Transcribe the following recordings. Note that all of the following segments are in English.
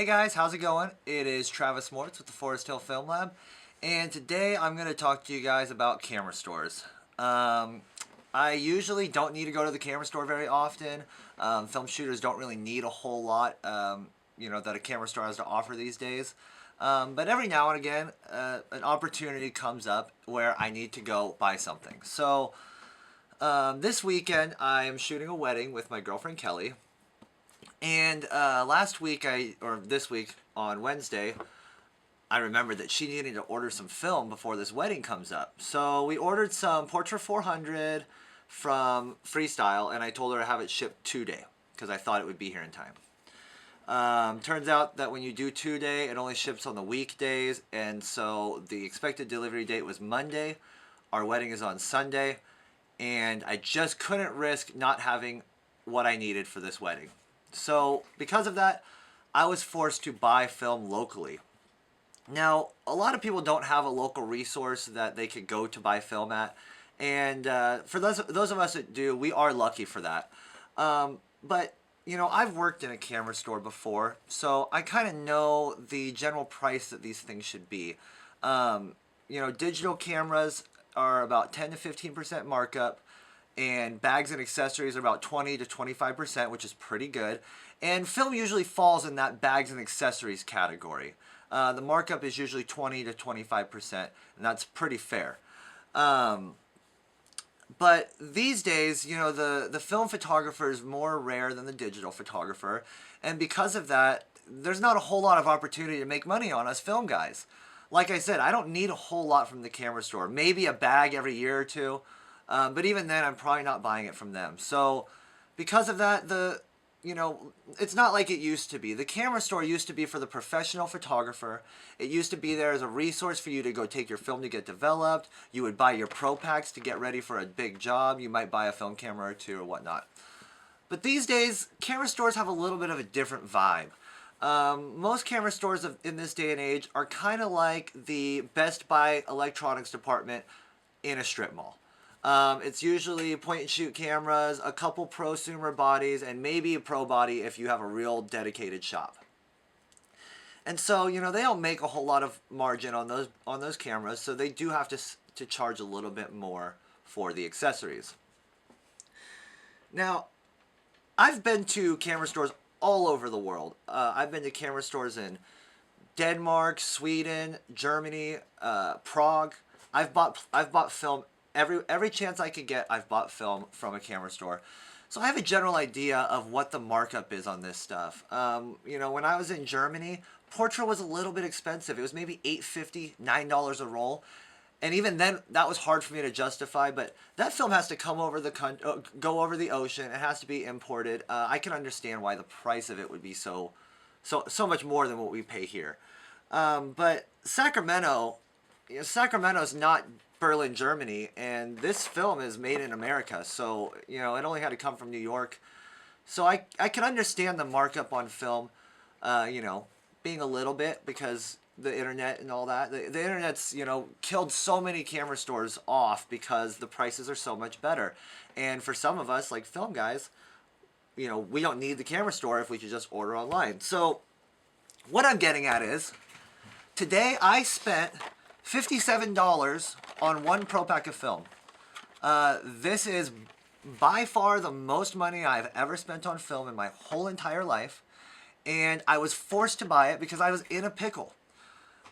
Hey guys, how's it going? It is Travis Mortz with the Forest Hill Film Lab, and today I'm going to talk to you guys about camera stores. I usually don't need to go to the camera store very often. Film shooters don't really need a whole lot, that a camera store has to offer these days. But every now and again, an opportunity comes up where I need to go buy something. So this weekend, I am shooting a wedding with my girlfriend Kelly. And this week on Wednesday, I remembered that she needed to order some film before this wedding comes up. So we ordered some Portra 400 from Freestyle, and I told her to have it shipped today because I thought it would be here in time. Turns out that when you do 2-day, it only ships on the weekdays, and so the expected delivery date was Monday. Our wedding is on Sunday, and I just couldn't risk not having what I needed for this wedding. So because of that, I was forced to buy film locally. Now, a lot of people don't have a local resource that they could go to buy film at. And for those of us that do, we are lucky for that. But, I've worked in a camera store before, so I kind of know the general price that these things should be. Digital cameras are about 10 to 15% markup. And bags and accessories are about 20 to 25%, which is pretty good. And film usually falls in that bags and accessories category. The markup is usually 20 to 25%, and that's pretty fair. But these days, the film photographer is more rare than the digital photographer. And because of that, there's not a whole lot of opportunity to make money on us film guys. Like I said, I don't need a whole lot from the camera store. Maybe a bag every year or two. But even then, I'm probably not buying it from them. So because of that, it's not like it used to be. The camera store used to be for the professional photographer. It used to be there as a resource for you to go take your film to get developed. You would buy your pro packs to get ready for a big job. You might buy a film camera or two or whatnot. But these days, camera stores have a little bit of a different vibe. Most camera stores in this day and age are kind of like the Best Buy electronics department in a strip mall. It's usually point and shoot cameras, a couple prosumer bodies, and maybe a pro body if you have a real dedicated shop. And so, they don't make a whole lot of margin on those cameras, so they do have to charge a little bit more for the accessories. Now, I've been to camera stores all over the world. I've been to camera stores in Denmark, Sweden, Germany, Prague. I've bought film every chance I could get. I've bought film from a camera store. So I have a general idea of what the markup is on this stuff. When I was in Germany, Portra was a little bit expensive. It was maybe $8.50, $9 a roll. And even then, that was hard for me to justify, but that film has to go over the ocean. It has to be imported. I can understand why the price of it would be so much more than what we pay here. But Sacramento's not Berlin, Germany, and this film is made in America, so it only had to come from New York. So I can understand the markup on film, being a little bit because the internet and all that. The internet's killed so many camera stores off because the prices are so much better. And for some of us, like film guys, we don't need the camera store if we could just order online. So what I'm getting at is today I spent $57 on one pro pack of film. This is by far the most money I've ever spent on film in my whole entire life, and I was forced to buy it because I was in a pickle.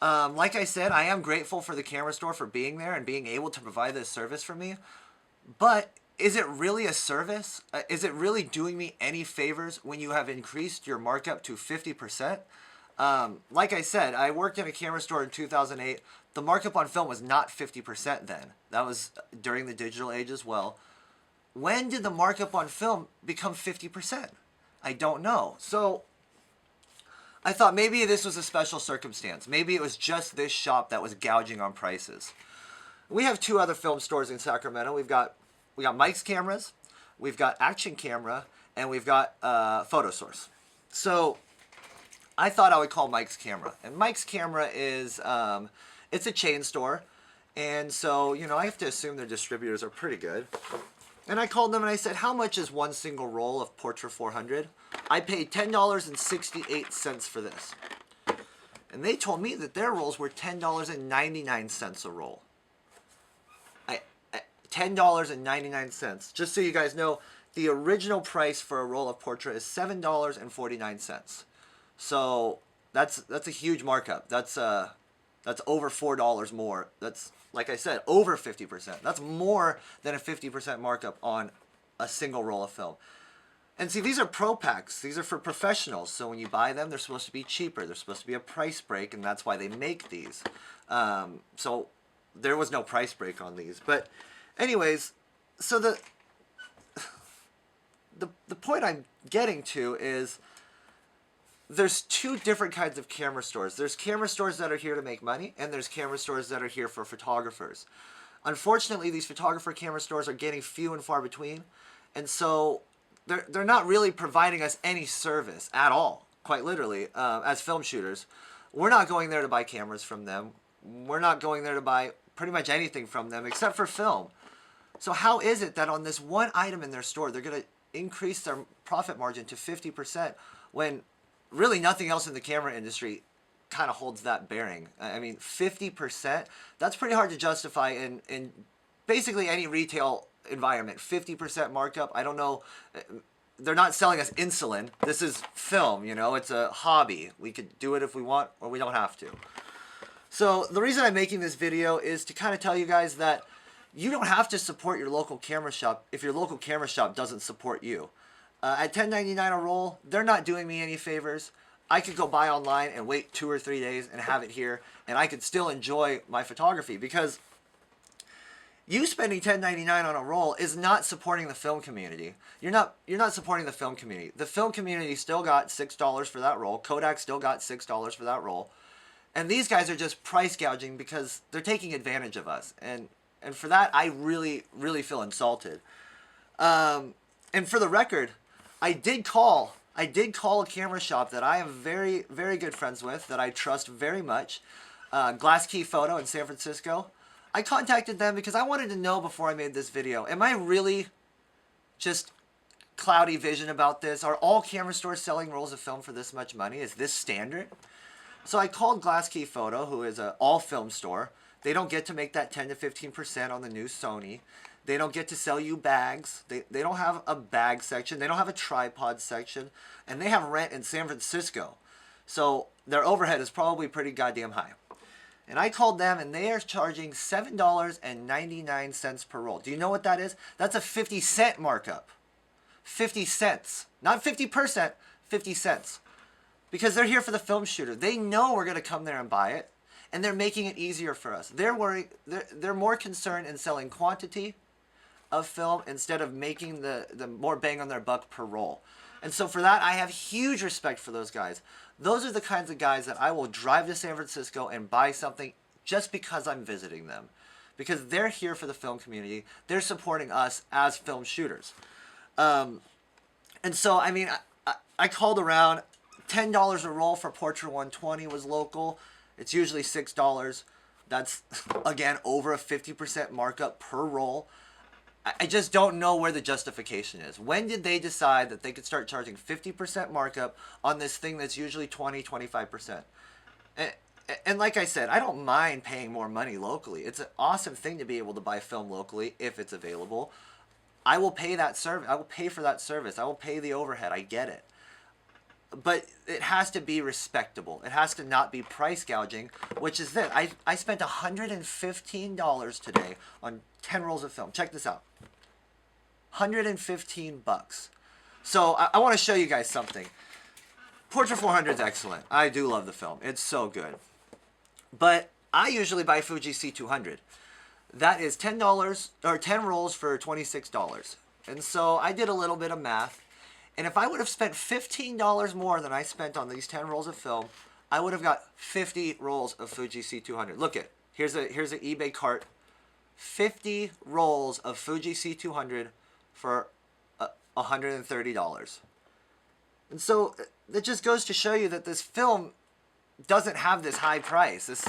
Like I said, I am grateful for the camera store for being there and being able to provide this service for me, but is it really a service? Is it really doing me any favors when you have increased your markup to 50%? Like I said, I worked in a camera store in 2008. The markup on film was not 50% then. That was during the digital age as well. When did the markup on film become 50%? I don't know. So I thought maybe this was a special circumstance. Maybe it was just this shop that was gouging on prices. We have two other film stores in Sacramento. We got Mike's Cameras, we've got Action Camera, and we've got Photo Source. So I thought I would call Mike's Camera. And Mike's Camera is, it's a chain store. And so, I have to assume their distributors are pretty good. And I called them and I said, how much is one single roll of Portra 400? I paid $10.68 for this. And they told me that their rolls were $10.99 a roll. $10.99. Just so you guys know, the original price for a roll of Portra is $7.49. So that's a huge markup. That's over $4 more. That's, like I said, over 50%. That's more than a 50% markup on a single roll of film. And see, these are pro packs. These are for professionals. So when you buy them, they're supposed to be cheaper. There's supposed to be a price break, and that's why they make these. So there was no price break on these. But anyways, so the point I'm getting to is there's two different kinds of camera stores. There's camera stores that are here to make money, and there's camera stores that are here for photographers. Unfortunately, these photographer camera stores are getting few and far between, and so they're not really providing us any service at all, quite literally, as film shooters. We're not going there to buy cameras from them. We're not going there to buy pretty much anything from them except for film. So how is it that on this one item in their store, they're going to increase their profit margin to 50% when really nothing else in the camera industry kind of holds that bearing? I mean, 50%, that's pretty hard to justify in basically any retail environment. 50% markup, I don't know. They're not selling us insulin. This is film, you know, it's a hobby. We could do it if we want, or we don't have to. So the reason I'm making this video is to kind of tell you guys that you don't have to support your local camera shop if your local camera shop doesn't support you. At $10.99 a roll, they're not doing me any favors. I could go buy online and wait 2 or 3 days and have it here, and I could still enjoy my photography, because you spending $10.99 on a roll is not supporting the film community. You're not supporting the film community. The film community still got $6 for that roll. Kodak still got $6 for that roll. And these guys are just price gouging because they're taking advantage of us. And for that, I really, really feel insulted. And for the record, I did call a camera shop that I am very, very good friends with, that I trust very much, Glass Key Photo in San Francisco. I contacted them because I wanted to know before I made this video, am I really just cloudy vision about this? Are all camera stores selling rolls of film for this much money? Is this standard? So I called Glass Key Photo, who is an all film store. They don't get to make that 10 to 15% on the new Sony. They don't get to sell you bags. They don't have a bag section. They don't have a tripod section. And they have rent in San Francisco. So their overhead is probably pretty goddamn high. And I called them, and they are charging $7.99 per roll. Do you know what that is? That's a 50-cent markup. 50 cents. Not 50%, 50 cents. Because they're here for the film shooter. They know we're going to come there and buy it. And they're making it easier for us. They're more concerned in selling quantity of film instead of making the more bang on their buck per roll. And so for that, I have huge respect for those guys. Those are the kinds of guys that I will drive to San Francisco and buy something just because I'm visiting them. Because they're here for the film community. They're supporting us as film shooters. And so, I mean, I called around. $10 a roll for Portra 120 was local. It's usually $6. That's, again, over a 50% markup per roll. I just don't know where the justification is. When did they decide that they could start charging 50% markup on this thing that's usually 20, 25%? And like I said, I don't mind paying more money locally. It's an awesome thing to be able to buy film locally if it's available. I will pay that service. I will pay for that service. I will pay the overhead. I get it. But it has to be respectable. It has to not be price gouging, which is this. I spent $115 today on 10 rolls of film. Check this out. 115 bucks. So I want to show you guys something. Portra 400 is excellent. I do love the film. It's so good. But I usually buy Fuji C200. That is $10 or 10 rolls for $26. And so I did a little bit of math. And if I would have spent $15 more than I spent on these 10 rolls of film, I would have got 50 rolls of Fuji C200. Look it. Here's an eBay cart. 50 rolls of Fuji C200 for $130. And so that just goes to show you that this film doesn't have this high price.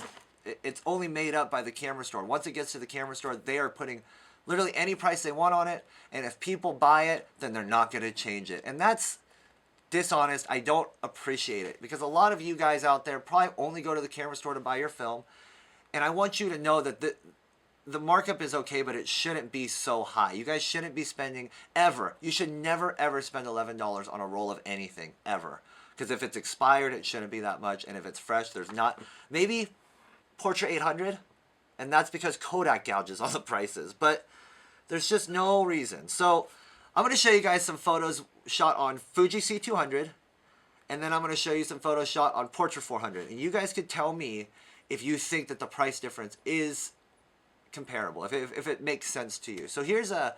It's only made up by the camera store. Once it gets to the camera store, they are putting literally any price they want on it. And if people buy it, then they're not going to change it. And that's dishonest. I don't appreciate it, because a lot of you guys out there probably only go to the camera store to buy your film. And I want you to know that the markup is okay, but it shouldn't be so high. You guys shouldn't be spending ever. You should never ever spend $11 on a roll of anything ever. Because if it's expired, it shouldn't be that much. And if it's fresh, there's not. Maybe Portra 800, and that's because Kodak gouges on the prices. But there's just no reason. So I'm going to show you guys some photos shot on Fuji C200. And then I'm going to show you some photos shot on Portra 400. And you guys could tell me if you think that the price difference is comparable, if it makes sense to you. So here's a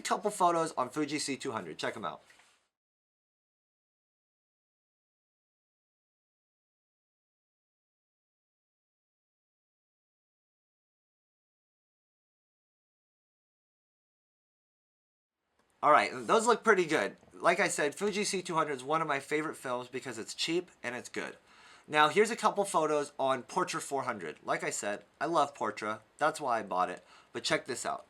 couple photos on Fuji C200. Check them out. All right, those look pretty good. Like I said, Fuji C200 is one of my favorite films because it's cheap and it's good. Now, here's a couple photos on Portra 400. Like I said, I love Portra. That's why I bought it. But check this out.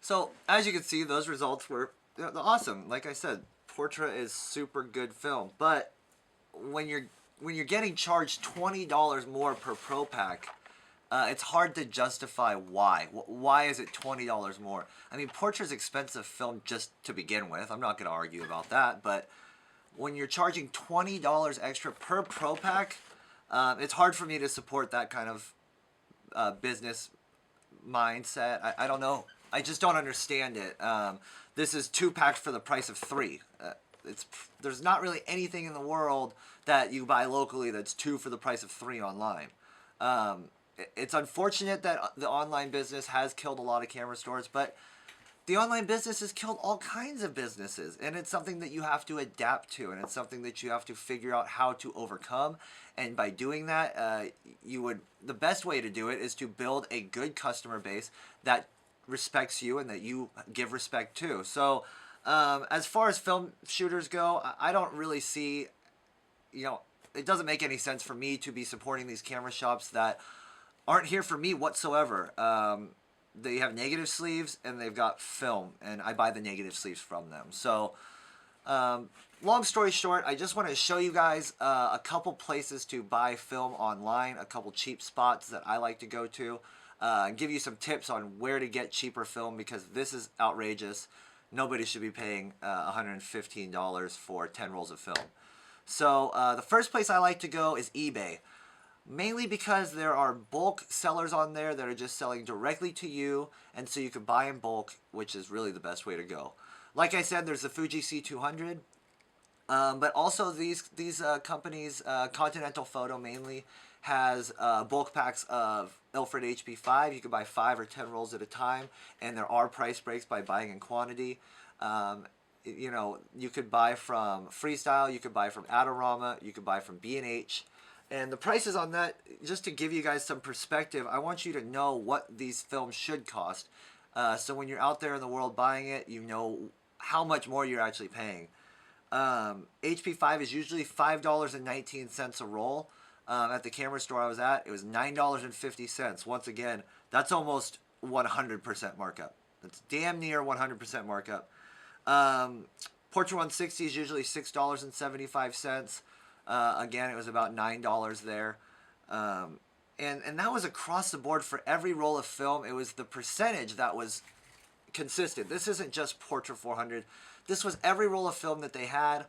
So, as you can see, those results were awesome. Like I said, Portra is super good film. But when you're getting charged $20 more per Pro Pack, it's hard to justify why. Why is it $20 more? I mean, Portra's expensive film just to begin with. I'm not going to argue about that. But when you're charging $20 extra per Pro Pack, it's hard for me to support that kind of business mindset. I don't know. I just don't understand it. This is 2 packs for the price of 3. There's not really anything in the world that you buy locally that's 2 for the price of 3 online. It's unfortunate that the online business has killed a lot of camera stores, but the online business has killed all kinds of businesses, and it's something that you have to adapt to, and it's something that you have to figure out how to overcome. And by doing that, the best way to do it is to build a good customer base that respects you and that you give respect to. So as far as film shooters go, I don't really see, it doesn't make any sense for me to be supporting these camera shops that aren't here for me whatsoever. They have negative sleeves and they've got film, and I buy the negative sleeves from them. So long story short, I just want to show you guys a couple places to buy film online, a couple cheap spots that I like to go to, and give you some tips on where to get cheaper film, because this is outrageous. Nobody should be paying $115 for 10 rolls of film. So the first place I like to go is eBay. Mainly because there are bulk sellers on there that are just selling directly to you, and so you can buy in bulk, which is really the best way to go. Like I said, there's the Fuji C200, but also these companies, Continental Photo mainly, has bulk packs of Ilford HP5. You can buy 5 or 10 rolls at a time, and there are price breaks by buying in quantity. You could buy from Freestyle, you could buy from Adorama, you could buy from B&H. And the prices on that, just to give you guys some perspective, I want you to know what these films should cost. So when you're out there in the world buying it, you know how much more you're actually paying. HP5 is usually $5.19 a roll. At the camera store I was at, it was $9.50. Once again, that's almost 100% markup. That's damn near 100% markup. Portra 160 is usually $6.75. Again, it was about $9 there. And that was across the board for every roll of film. It was the percentage that was consistent. This isn't just Portra 400. This was every roll of film that they had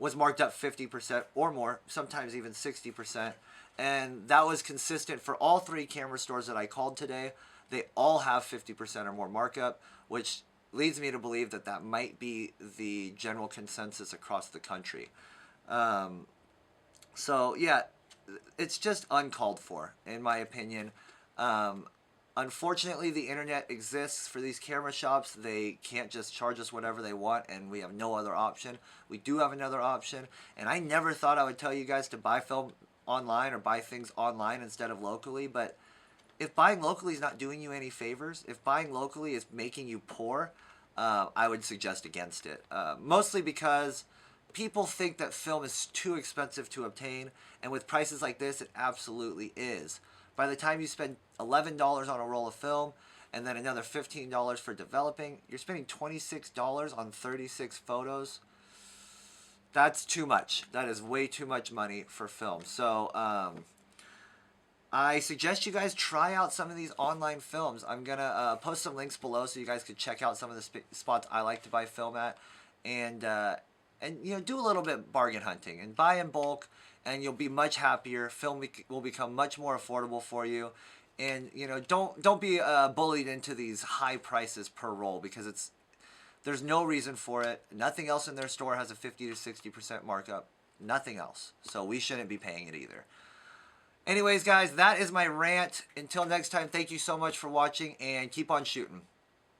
was marked up 50% or more, sometimes even 60%. And that was consistent for all 3 camera stores that I called today. They all have 50% or more markup, which leads me to believe that that might be the general consensus across the country. So yeah, it's just uncalled for, in my opinion. Unfortunately, the internet exists for these camera shops. They can't just charge us whatever they want, and we have no other option. We do have another option, and I never thought I would tell you guys to buy film online or buy things online instead of locally, but if buying locally is not doing you any favors, if buying locally is making you poor, I would suggest against it. Mostly because people think that film is too expensive to obtain, and with prices like this, it absolutely is. By the time you spend $11 on a roll of film, and then another $15 for developing, you're spending $26 on 36 photos. That's too much. That is way too much money for film. So, I suggest you guys try out some of these online films. I'm going to post some links below so you guys could check out some of the spots I like to buy film at. And you know, do a little bit of bargain hunting and buy in bulk, and you'll be much happier. Film will become much more affordable for you. And, you know, don't be bullied into these high prices per roll, because there's no reason for it. Nothing else in their store has a 50 to 60% markup. Nothing else. So we shouldn't be paying it either. Anyways, guys, that is my rant. Until next time, thank you so much for watching, and keep on shooting.